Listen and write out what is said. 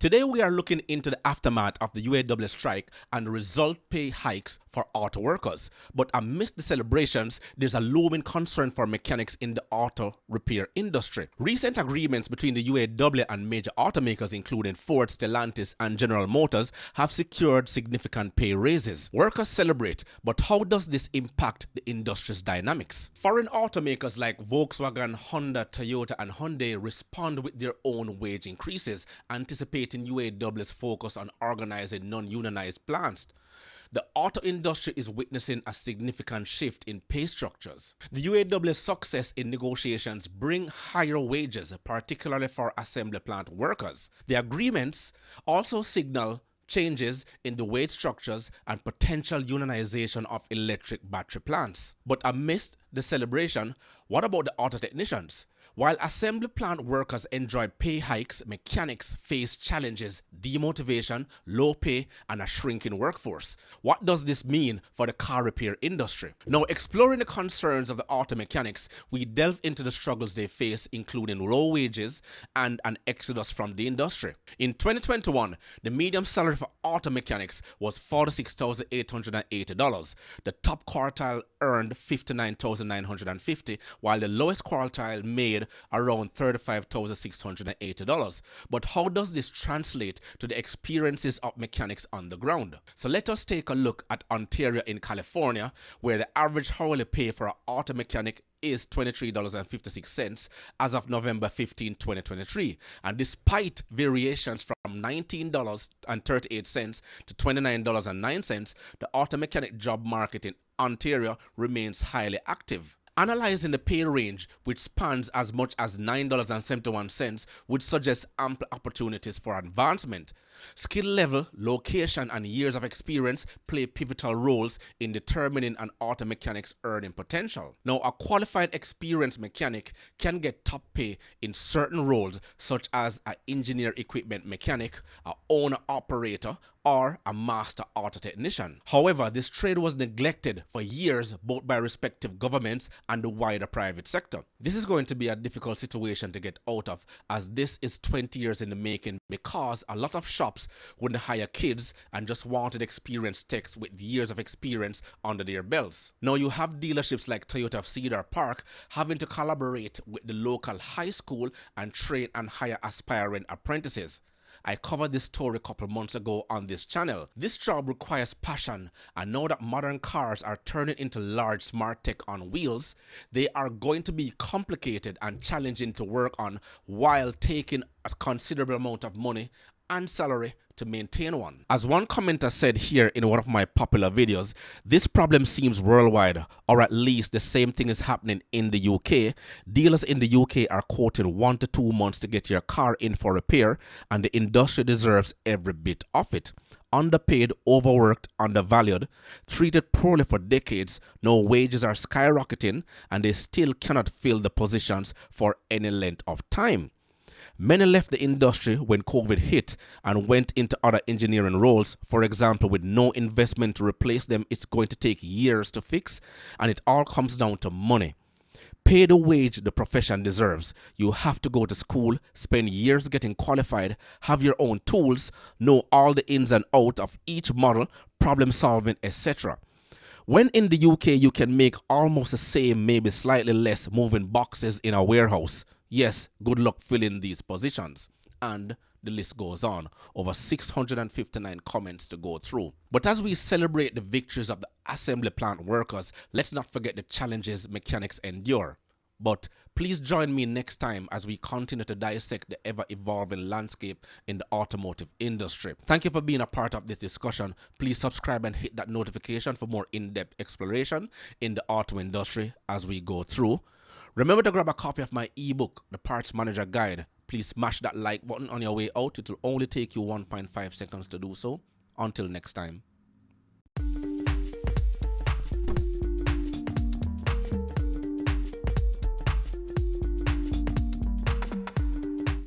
Today we are looking into the aftermath of the UAW strike and the result pay hikes for auto workers. But amidst the celebrations, there's a looming concern for mechanics in the auto repair industry. Recent agreements between the UAW and major automakers including Ford, Stellantis and General Motors have secured significant pay raises. Workers celebrate, but how does this impact the industry's dynamics? Foreign automakers like Volkswagen, Honda, Toyota and Hyundai respond with their own wage increases, anticipating UAW's focus on organizing non-unionized plants. The auto industry is witnessing a significant shift in pay structures. The UAW's success in negotiations bring higher wages, particularly for assembly plant workers. The agreements also signal changes in the wage structures and potential unionization of electric battery plants. But amidst the celebration, what about the auto technicians? While assembly plant workers enjoyed pay hikes, mechanics face challenges, demotivation, low pay, and a shrinking workforce. What does this mean for the car repair industry? Now, exploring the concerns of the auto mechanics, we delve into the struggles they face, including low wages and an exodus from the industry. In 2021, the median salary for auto mechanics was $46,880. The top quartile earned $59,950, while the lowest quartile made around $35,680. But how does this translate to the experiences of mechanics on the ground? So let us take a look at Ontario in California, where the average hourly pay for an auto mechanic is $23.56 as of November 15, 2023. And despite variations from $19.38 to $29.09, the auto mechanic job market in Ontario remains highly active. Analyzing the pay range, which spans as much as $9.71, would suggest ample opportunities for advancement. Skill level, location, and years of experience play pivotal roles in determining an auto mechanic's earning potential. Now, a qualified experienced mechanic can get top pay in certain roles, such as an engineer equipment mechanic, an owner operator, or a master auto technician. However, this trade was neglected for years both by respective governments and the wider private sector. This is going to be a difficult situation to get out of, as this is 20 years in the making, because a lot of shops wouldn't hire kids and just wanted experienced techs with years of experience under their belts. Now you have dealerships like Toyota of Cedar Park having to collaborate with the local high school and train and hire aspiring apprentices. I covered this story a couple months ago on this channel. This job requires passion, and now that modern cars are turning into large smart tech on wheels, they are going to be complicated and challenging to work on while taking a considerable amount of money and salary to maintain one. As one commenter said here in one of my popular videos, this problem seems worldwide, or at least the same thing is happening in the UK. Dealers in the UK are quoting 1 to 2 months to get your car in for repair, and the industry deserves every bit of it. Underpaid, overworked, undervalued, treated poorly for decades, no wages are skyrocketing, and they still cannot fill the positions for any length of time. Many left the industry when COVID hit and went into other engineering roles. For example, with no investment to replace them, it's going to take years to fix, and it all comes down to money. Pay the wage the profession deserves. You have to go to school, spend years getting qualified, have your own tools, know all the ins and outs of each model, problem solving, etc. When in the UK, you can make almost the same, maybe slightly less, moving boxes in a warehouse. Yes, good luck filling these positions. And the list goes on. Over 659 comments to go through. But as we celebrate the victories of the assembly plant workers, let's not forget the challenges mechanics endure. But please join me next time as we continue to dissect the ever-evolving landscape in the automotive industry. Thank you for being a part of this discussion. Please subscribe and hit that notification for more in-depth exploration in the auto industry as we go through. Remember to grab a copy of my ebook, The Parts Manager Guide. Please smash that like button on your way out. It will only take you 1.5 seconds to do so. Until next time.